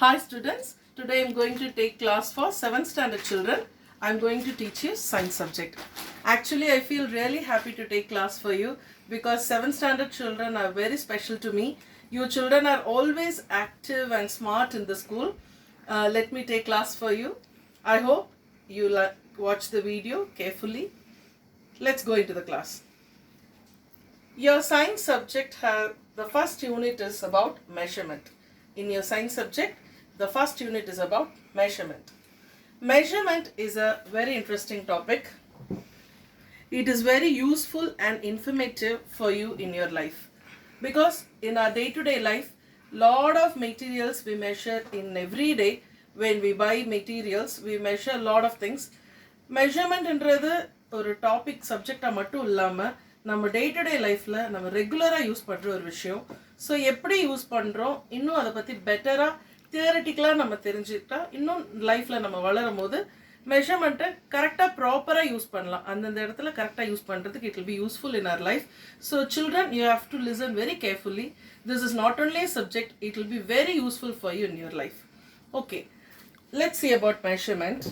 Hi students, today I am going to take class for 7th standard children. I am going to teach you science subject. Actually, I feel really happy to take class for you because 7th standard children are very special to me. You children are always active and smart in the school. Let me take class for you. I hope you watch the video carefully. Let's go into the class. Your science subject the first unit is about measurement. In your science subject, the first unit is about measurement. Measurement is a very interesting topic. It is very useful and informative for you in your life because in our day-to-day life, lot of materials we measure in every day. When we buy materials, we measure a lot of things. Measurement என்றது ஒரு topic சப்ஜெக்டாக மட்டும் இல்லாமல் நம்ம டே to டே லைஃப்பில் நம்ம ரெகுலராக use பண்ணுற ஒரு விஷயம். ஸோ எப்படி யூஸ் பண்ணுறோம், இன்னும் அதை பற்றி பெட்டராக தியரட்டிக்கலாக நம்ம தெரிஞ்சுக்கிட்டா இன்னும் லைஃப்பில் நம்ம வளரும் போது மெஷர்மெண்ட்டை கரெக்டாக ப்ராப்பராக யூஸ் பண்ணலாம். அந்தந்த இடத்துல கரெக்டாக யூஸ் பண்ணுறதுக்கு it will be useful in our life. So children, you have to listen very carefully. This is not only a subject, it will be very useful for you in your life. Okay, let's see about measurement.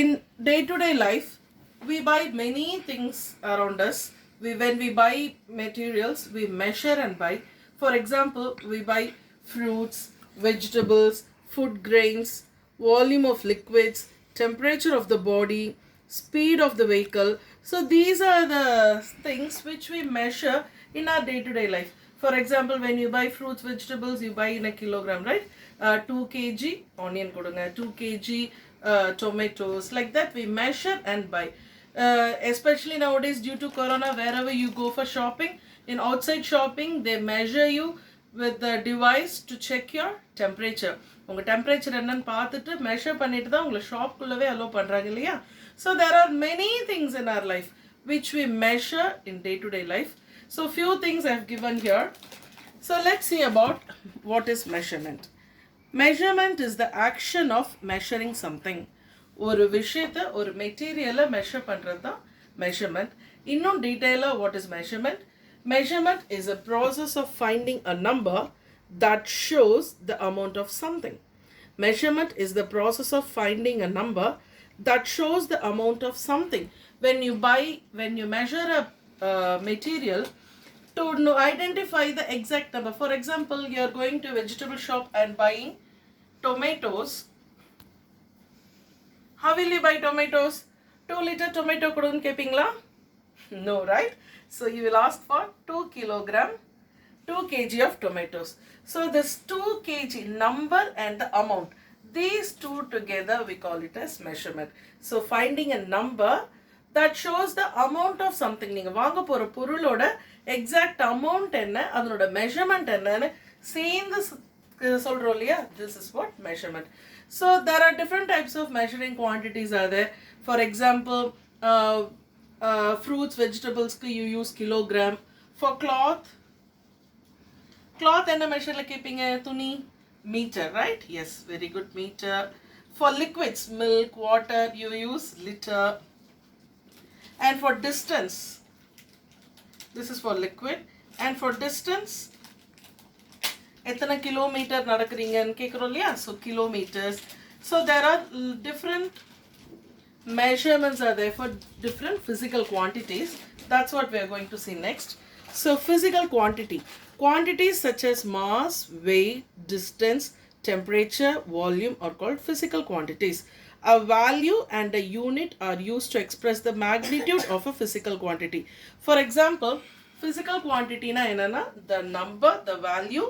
In day-to-day life, we buy many things around us. When we buy materials, we measure and buy. For example, we buy fruits, vegetables, food grains, volume of liquids, temperature of the body, speed of the vehicle. So these are the things which we measure in our day-to-day life. For example, when you buy fruits, vegetables, you buy in a kilogram, right? 2 kg onion kodunga, 2 kg tomatoes, like that we measure and buy. Especially nowadays due to corona, wherever you go for shopping, in outside shopping they measure you with the device to check your temperature. உங்கள் temperature என்னன்னு பார்த்துட்டு measure பண்ணிட்டு தான் உங்களை ஷாப்குள்ளவே allow பண்ணுறாங்க இல்லையா? So there are many things in our life which we measure in day to day life. So few things I have given here. So let's see about what is measurement. Measurement is the action of measuring something. ஒரு விஷயத்தை ஒரு மெட்டீரியலை measure பண்ணுறது தான் measurement. இன்னும் டீட்டெயிலாக what is measurement? Measurement is a process of finding a number that shows the amount of something. Measurement is the process of finding a number that shows the amount of something. When you measure a material to identify the exact number. For example, you are going to a vegetable shop and buying tomatoes. How will you buy tomatoes? 2 liter tomato kodun kepingla? No, right? So you will ask for 2 kg of tomatoes. So this 2 kg number and the amount, these two together we call it as measurement. So finding a number that shows the amount of something. நீங்க வாங்க போற பொருளோட exact amount என்ன, அதனோட measurement என்னன்னு சேர்ந்து சொல்றோம் இல்லையா? This is what measurement. So there are different types of measuring quantities are there. For example, fruits, vegetables you use kilogram. For cloth என்ன மெஷர்ல கேப்பீங்க? துணி, meter, right? Yes, very good, meter. For liquids, milk, water, you use liter. And for distance, this is for liquid. And for distance, எத்தனை kilometre நடக்கிறீங்கன்னு கேட்குறோம் இல்லையா? So kilometers. So there are different measurements are there for different physical quantities. That's what we are going to see next. So physical quantity. Quantities such as mass, weight, distance, temperature, volume are called physical quantities. A value and a unit are used to express the magnitude of a physical quantity. For example, physical quantity na enna, the number, the value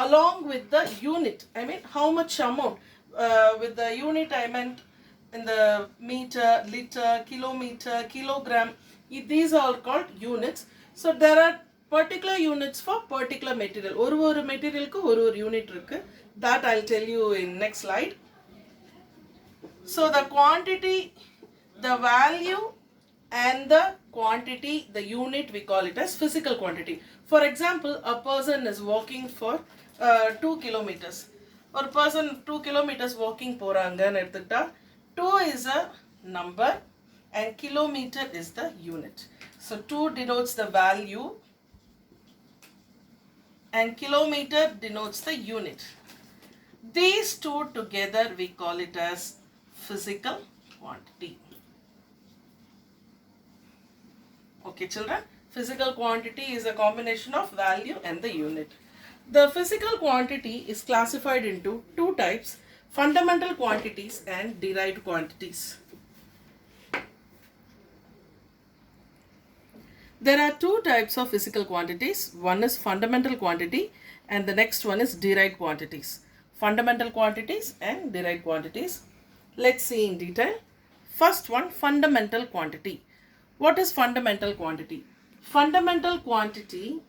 along with the unit. I mean how much amount. With the unit I meant in the meter, liter, kilometer, kilogram. These are all called units. So there are particular units for particular material. ஒரு மெட்டீரியலுக்கு ஒரு unit இருக்கு. That I'll tell you in next slide. So the quantity, the value and the quantity, the unit, we call it as physical quantity. For example, a person is walking for 2 kilometers. ஒரு person 2 kilometers walking போறாங்கன்னு எடுத்துக்கிட்டா 2 is a number and kilometer is the unit. So 2 denotes the value and kilometer denotes the unit. These two together we call it as physical quantity. Okay children, physical quantity is a combination of value and the unit. The physical quantity is classified into two types, fundamental quantities and derived quantities. There are two types of physical quantities. One is fundamental quantity and the next one is derived quantities. Fundamental quantities and derived quantities. Let's see in detail. First one, fundamental quantity. What is fundamental quantity? Fundamental quantity,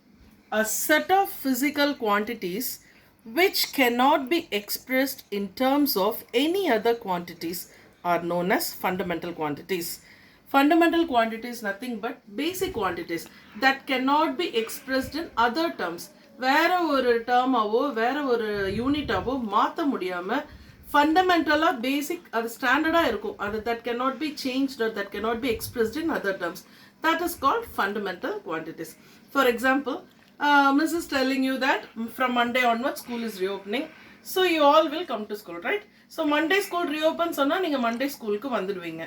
a set of physical quantities which cannot be expressed in terms of any other quantities are known as fundamental quantities. Fundamental quantity is nothing but basic quantities that cannot be expressed in other terms. வேற ஒரு டேர்மாவோ வேற ஒரு யூனிட்டாவோ மாற்ற முடியாமல் ஃபண்டமெண்டலாக பேசிக் அது ஸ்டாண்டர்டாக இருக்கும். அது that cannot be changed or that cannot be expressed in other terms. That is called fundamental quantities. For example, Miss is telling you that from Monday onwards school is reopening. So you all will come to school, right? So Monday school reopens சொன்னா நீங்க Monday ஸ்கூலுக்கு வந்துடுவீங்க.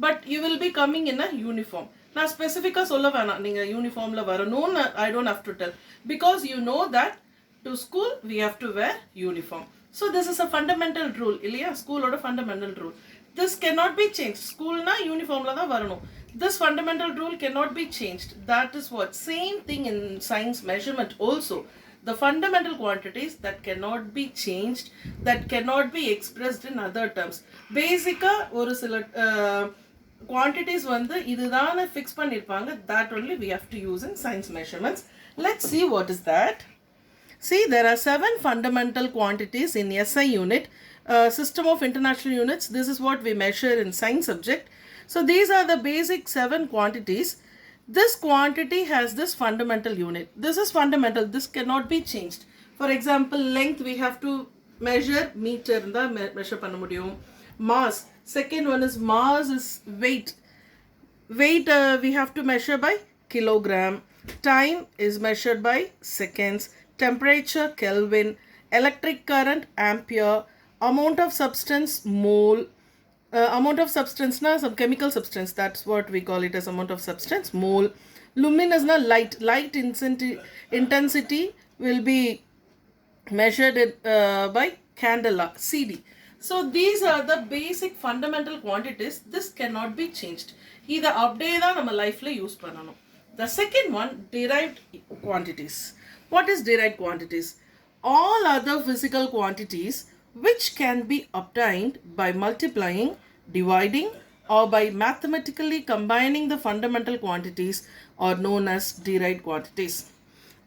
But you will be coming in a uniform. நான் ஸ்பெசிஃபிக்காக சொல்ல வேணாம் நீங்கள் யூனிஃபார்மில் வரணும்னு I don't have to tell. Because you know that to school we have to wear uniform. So this is a fundamental rule இல்லையா, ஸ்கூலோட fundamental rule. This cannot be changed. ஸ்கூல்னா யூனிஃபார்மில் தான் வரணும். This fundamental rule cannot be changed. That is what. Same thing in science measurement also. The fundamental quantities that cannot be changed, that cannot be expressed in other terms. Basically, ஒரு சில quantities வந்து இதுதான fix பண்ணிருப்பாங்க. That only we have to use in science measurements. Let's see what is that. See, there are 7 fundamental quantities in SI unit, system of international units. This is what we measure in science subject. So these are the basic 7 quantities. This quantity has this fundamental unit. This is fundamental. This cannot be changed. For example, length we have to measure meter in the measure panna mudiyum. Mass. Second one is mass is weight. Weight we have to measure by kilogram. Time is measured by seconds. Temperature Kelvin. Electric current ampere. Amount of substance mole. Amount of substance na some chemical substance, that's what we call it as amount of substance, mole. Luminous na light intensity will be measured by candela, CD. So these are the basic fundamental quantities. This cannot be changed. Either update da nama life la use pananum. The second one, derived quantities. What is derived quantities? All other physical quantities which can be obtained by multiplying, dividing or by mathematically combining the fundamental quantities are known as derived quantities.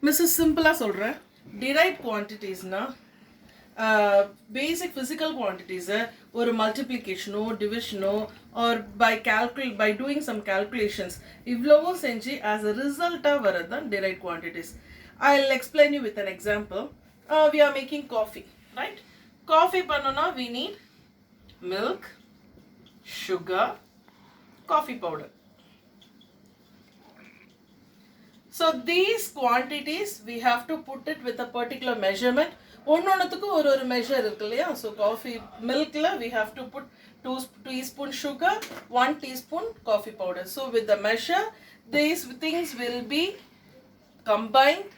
Mrs. Simple சொல்றேன், derived quantities na basic physical quantities ஒரு multiplication division or by doing some calculations இவ்வளவும் செஞ்சு as a result வரது தான் derived quantities. I'll explain you with an example. We are making coffee, right? Coffee பண்ணனும்னா we need milk, sugar, coffee powder. So these quantities we have to put it with a particular measurement. ஒன்னொன்னுத்துக்கு ஒரு measure இருக்கு இல்லையா? So coffee milkல we have to put 2 teaspoon sugar, 1 teaspoon coffee powder. So with the measure, these things will be combined,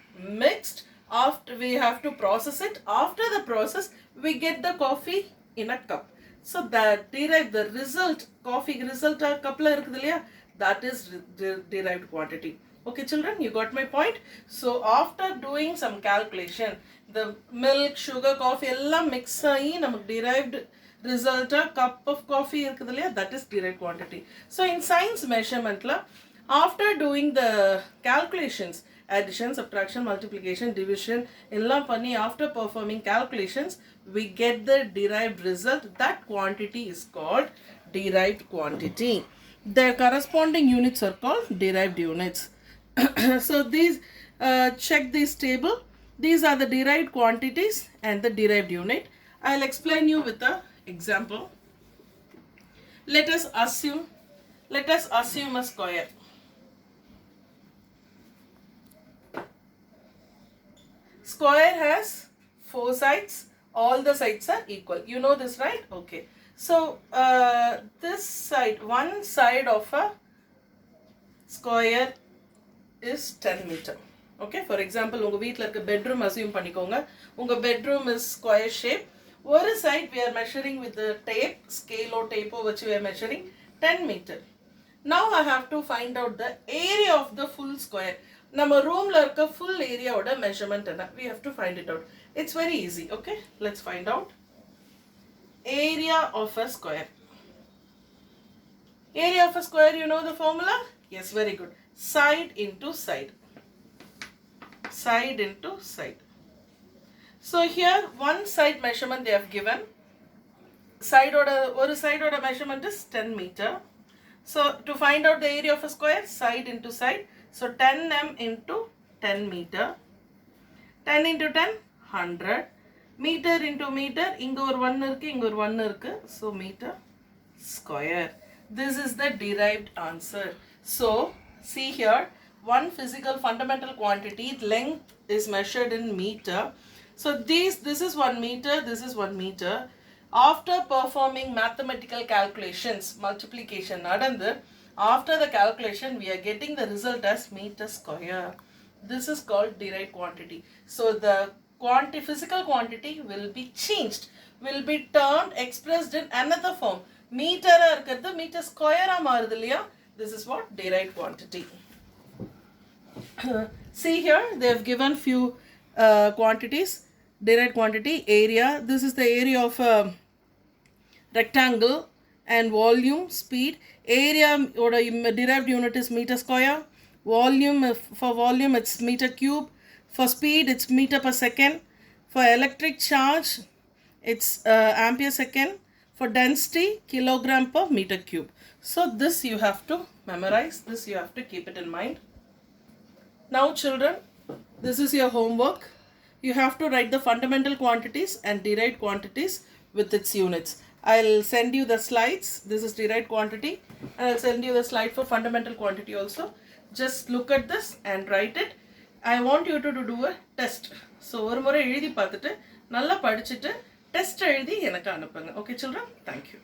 mixed. After we have to process it. After the process, we get the coffee in a cup. So that derived the result, coffee result cup la irukudhu illaya, that is derived quantity. Okay children, you got my point. So after doing some calculation, the milk, sugar, coffee ella mix ayi namak derived result cup of coffee irukudhu illaya, that is derived quantity. So in science measurement la, after doing the calculations, addition, subtraction, multiplication, division எல்லாம் பண்ணி after performing calculations we get the derived result. That quantity is called derived quantity. The corresponding units are called derived units. So these check this table. These are the derived quantities and the derived unit. I'll explain you with an example. Let us assume a square. Square has 4 sides, All the sides are equal. You know this, right? Okay. So this side, one side of a square is 10 meter. Okay, for example, உங்க வீட்ல இருக்க bedroom assume பண்ணிக்கோங்க. உங்க bedroom is square shape. ஒரு side we are measuring with the tape, scale or tape which we are measuring 10 meter. Now I have to find out the area of the full square. நம்ம roomல இருக்க full area ஓட measurement என்ன? We have to find it out. It's very easy. Okay, let's find out. Area of a square. Area of a square, you know the formula? Yes, very good. Side into side. Side into side. So here one side measurement they have given. Side order, one side order measurement is 10 meter. So to find out the area of a square, side into side. So 10 m into 10 meter. 10 into 10, 100. Meter into meter, inga or 1 irukku, inga or 1 irukku. So meter square. This is the derived answer. So see here, one physical fundamental quantity, length is measured in meter. So this is 1 meter, this is 1 meter. After performing mathematical calculations, multiplication nadandhu, after the calculation we are getting the result as meter square. This is called derived quantity. So the physical quantity will be changed, will be termed, expressed in another form. Meter irukkiradhu meter square ah maarudhu illaya. This is what derived quantity. See here, they have given few quantities. Derived quantity, area. This is the area of a rectangle, and volume, speed. Area or derived unit is meter square. Volume, for volume it's meter cube. For speed it's meter per second. For electric charge it's ampere second. For density, kilogram per meter cube. So this you have to memorize, this you have to keep it in mind. Now children, this is your homework. You have to write the fundamental quantities and derived quantities with its units. I'll send you the slides. This is derived quantity, and I'll send you the slide for fundamental quantity also. Just look at this and write it. I want you to do a test. So ஒரு முறை எழுதி பார்த்துட்டு நல்லா படிச்சிட்டு test எழுதி எனக்கு அனுப்புங்க. Okay children, thank you.